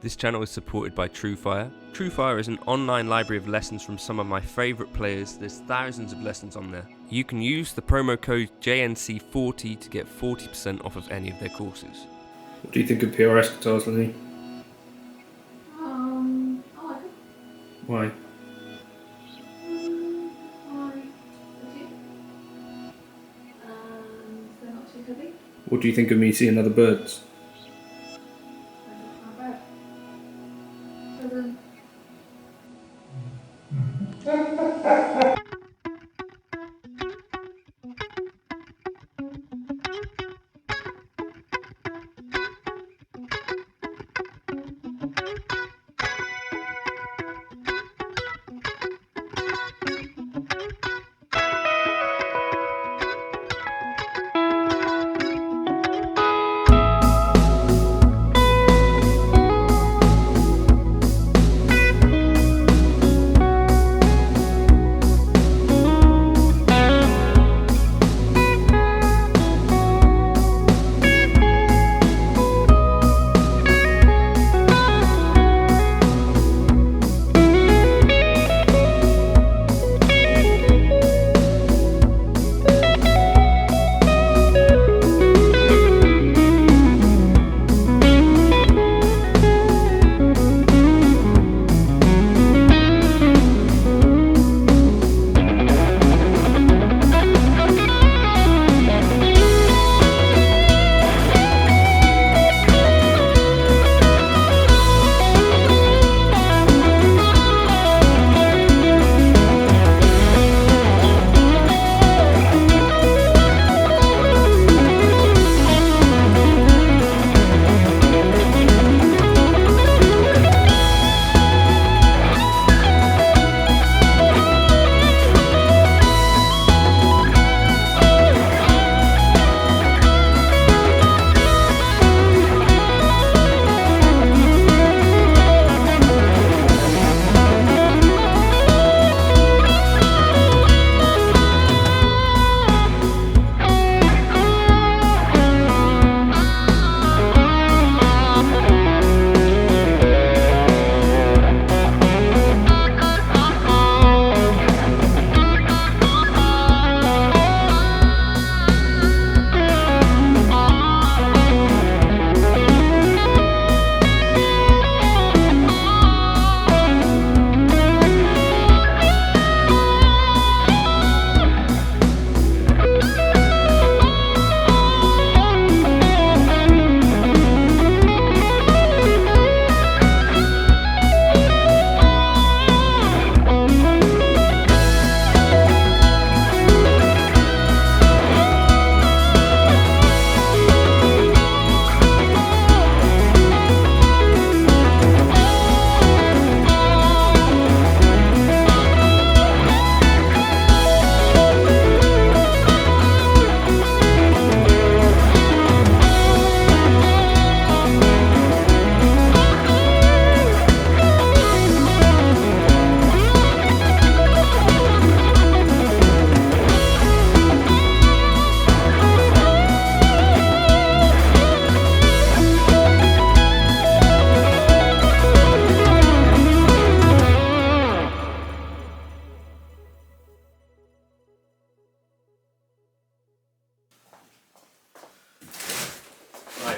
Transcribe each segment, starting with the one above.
This channel is supported by TrueFire. TrueFire is an online library of lessons from some of my favourite players. There's thousands of lessons on there. You can use the promo code JNC40 to get 40% off of any of their courses. What do you think of PRS guitars, Lily? I like them. Why? They're not too heavy. What do you think of me seeing other birds? Not bad. Doesn't.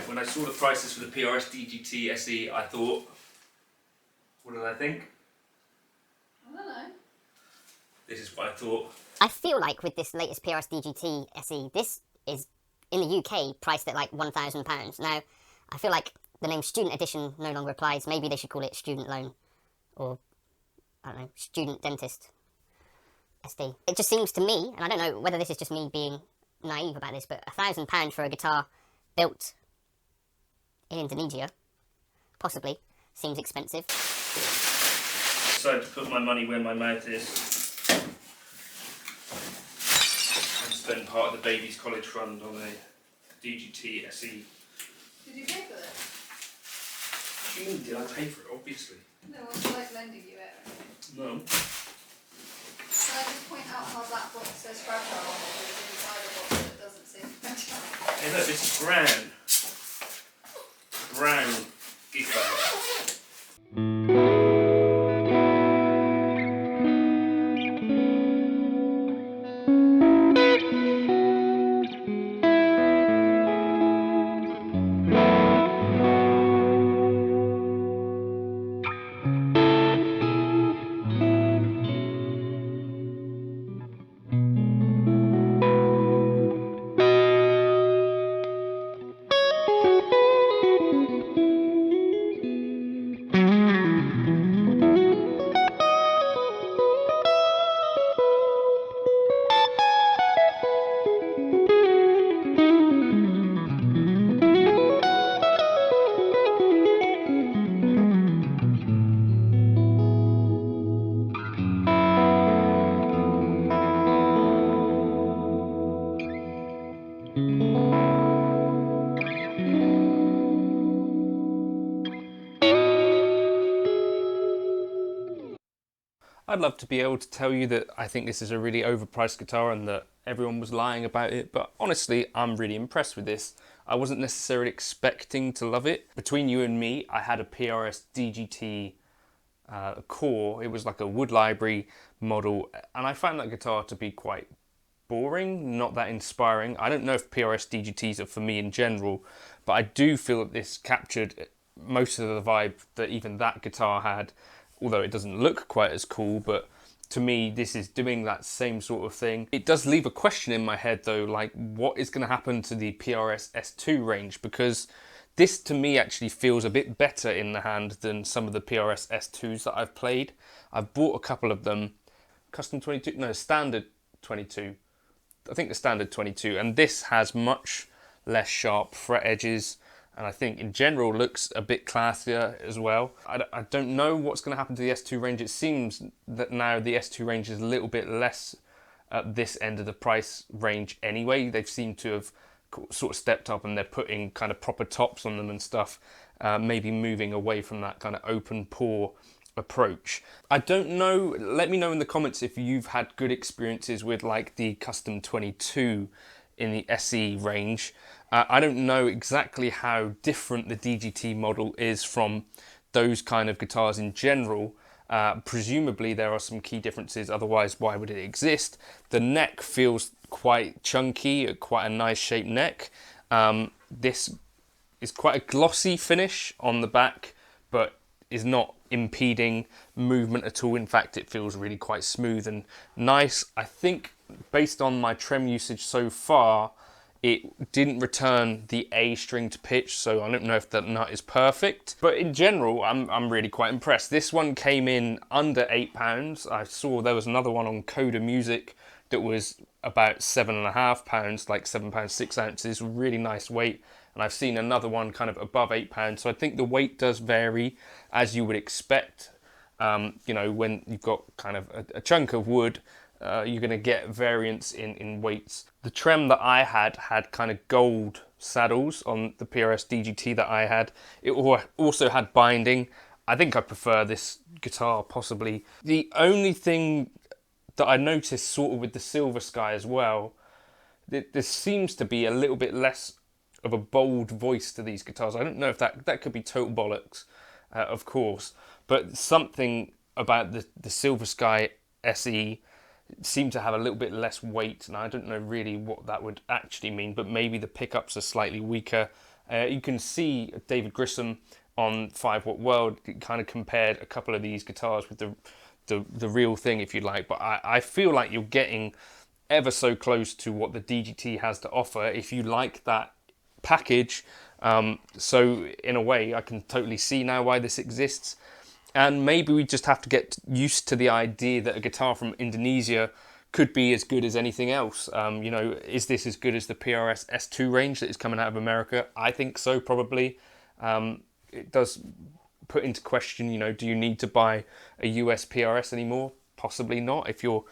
When I saw the prices for the PRS DGT SE, I thought, what did I think? I don't know. This is what I thought. I feel like with this latest PRS DGT SE, this is in the UK priced at like £1,000. Now, I feel like the name Student Edition no longer applies. Maybe they should call it Student Loan or, I don't know, Student Dentist SD. It just seems to me, and I don't know whether this is just me being naive about this, but £1,000 for a guitar built in Indonesia, possibly, seems expensive. Decided to put my money where my mouth is and spend part of the baby's college fund on a DGT SE. Did you pay for this? Did I pay for it? Obviously. No one's like lending you it. No. Can I just point out how that box says fragile on it, but it's inside the box that doesn't say fragile? Hey look, this is brown. Brown gig bag. I'd love to be able to tell you that I think this is a really overpriced guitar and that everyone was lying about it, but honestly, I'm really impressed with this. I wasn't necessarily expecting to love it. Between you and me, I had a PRS DGT core. It was like a wood library model, and I found that guitar to be quite boring, not that inspiring. I don't know if PRS DGTs are for me in general, but I do feel that this captured most of the vibe that even that guitar had, although it doesn't look quite as cool. But to me, this is doing that same sort of thing. It does leave a question in my head though, like what is going to happen to the PRS S2 range, because this to me actually feels a bit better in the hand than some of the PRS S2s that I've played. I've bought a couple of them, custom 22, no, standard 22. I think the standard 22, and this has much less sharp fret edges, and I think in general looks a bit classier as well. I don't know what's going to happen to the S2 range. It seems that now the S2 range is a little bit less at this end of the price range anyway. They've seemed to have sort of stepped up and they're putting kind of proper tops on them and stuff, maybe moving away from that kind of open pore approach. I don't know, let me know in the comments if you've had good experiences with like the custom 22 in the SE range. I don't know exactly how different the DGT model is from those kind of guitars in general. Presumably there are some key differences, otherwise why would it exist? The neck feels quite chunky, quite a nice shaped neck. This is quite a glossy finish on the back, but is not impeding movement at all. In fact, it feels really quite smooth and nice. I think based on my trem usage so far, it didn't return the A string to pitch, so I don't know if that nut is perfect. But in general, I'm really quite impressed. This one came in under £8. I saw there was another one on Coda Music that was about £7.5, like £7 6 ounces, really nice weight. And I've seen another one kind of above £8. So I think the weight does vary, as you would expect. You know, when you've got kind of a chunk of wood, you're going to get variance in weights. The trem that I had kind of gold saddles on the PRS DGT that I had. It also had binding. I think I prefer this guitar possibly. The only thing that I noticed sort of with the Silver Sky as well, there seems to be a little bit less of a bold voice to these guitars. I don't know if that could be total bollocks, of course, but something about the Silver Sky SE seem to have a little bit less weight, and I don't know really what that would actually mean, but maybe the pickups are slightly weaker. You can see David Grissom on 5 Watt World kind of compared a couple of these guitars with the real thing, if you like, but I feel like you're getting ever so close to what the DGT has to offer if you like that package. So in a way, I can totally see now why this exists. And maybe we just have to get used to the idea that a guitar from Indonesia could be as good as anything else. You know, is this as good as the PRS S2 range that is coming out of America? I think so, probably. It does put into question, you know, do you need to buy a US PRS anymore? Possibly not, if you're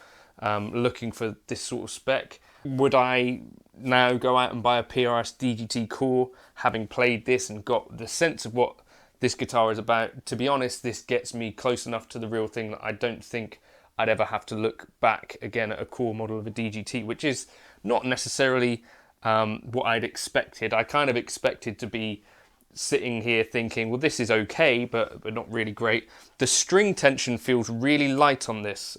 looking for this sort of spec. Would I now go out and buy a PRS DGT core, having played this and got the sense of what this guitar is about? To be honest, this gets me close enough to the real thing that I don't think I'd ever have to look back again at a core model of a DGT, which is not necessarily what I'd expected. I kind of expected to be sitting here thinking, well, this is okay, but not really great. The string tension feels really light on this,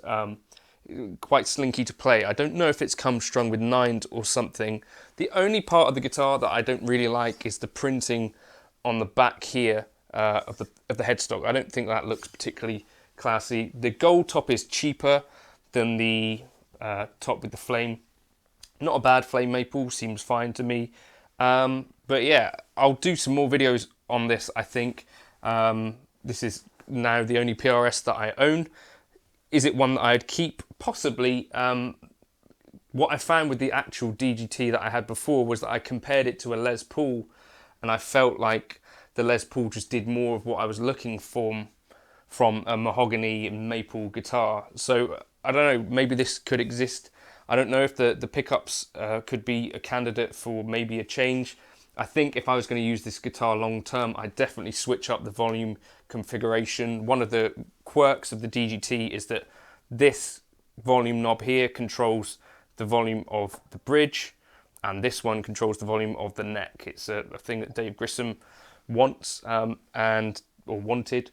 quite slinky to play. I don't know if it's come strung with 9s or something. The only part of the guitar that I don't really like is the printing on the back here of the headstock. I don't think that looks particularly classy. The gold top is cheaper than the top with the flame. Not a bad flame maple, seems fine to me. But yeah, I'll do some more videos on this, I think. This is now the only PRS that I own. Is it one that I'd keep? Possibly. What I found with the actual DGT that I had before was that I compared it to a Les Paul, and I felt like the Les Paul just did more of what I was looking for from a mahogany and maple guitar. So I don't know, maybe this could exist. I don't know if the pickups could be a candidate for maybe a change. I think if I was going to use this guitar long term, I'd definitely switch up the volume configuration. One of the quirks of the DGT is that This volume knob here controls the volume of the bridge, and this one controls the volume of the neck. It's a thing that Dave Grissom wants or wanted.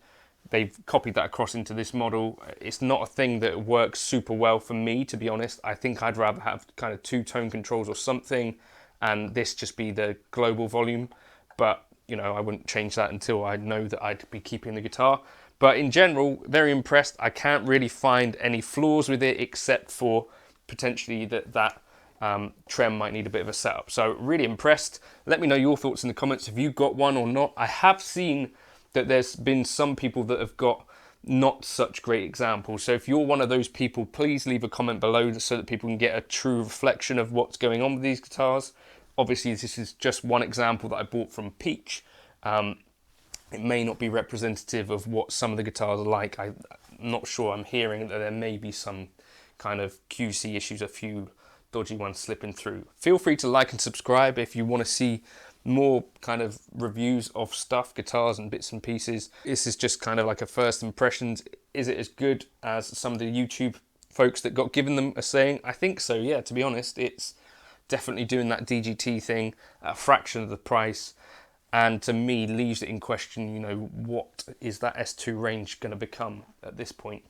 They've copied that across into this model. It's not a thing that works super well for me, to be honest. I think I'd rather have kind of two-tone controls or something, and this just be the global volume. But, you know, I wouldn't change that until I know that I'd be keeping the guitar. But in general, very impressed. I can't really find any flaws with it, except for potentially that trem might need a bit of a setup. So really impressed. Let me know your thoughts in the comments if you got one or not. I have seen that there's been some people that have got not such great examples. So if you're one of those people, please leave a comment below so that people can get a true reflection of what's going on with these guitars. Obviously, this is just one example that I bought from Peach. It may not be representative of what some of the guitars are like. I'm not sure. I'm hearing that there may be some kind of QC issues, a few dodgy ones slipping through. Feel free to like and subscribe if you want to see more kind of reviews of stuff, guitars and bits and pieces. This is just kind of like a first impressions. Is it as good as some of the YouTube folks that got given them are saying? I think so, yeah, to be honest. It's definitely doing that DGT thing at a fraction of the price, and to me leaves it in question, you know, what is that S2 range going to become at this point?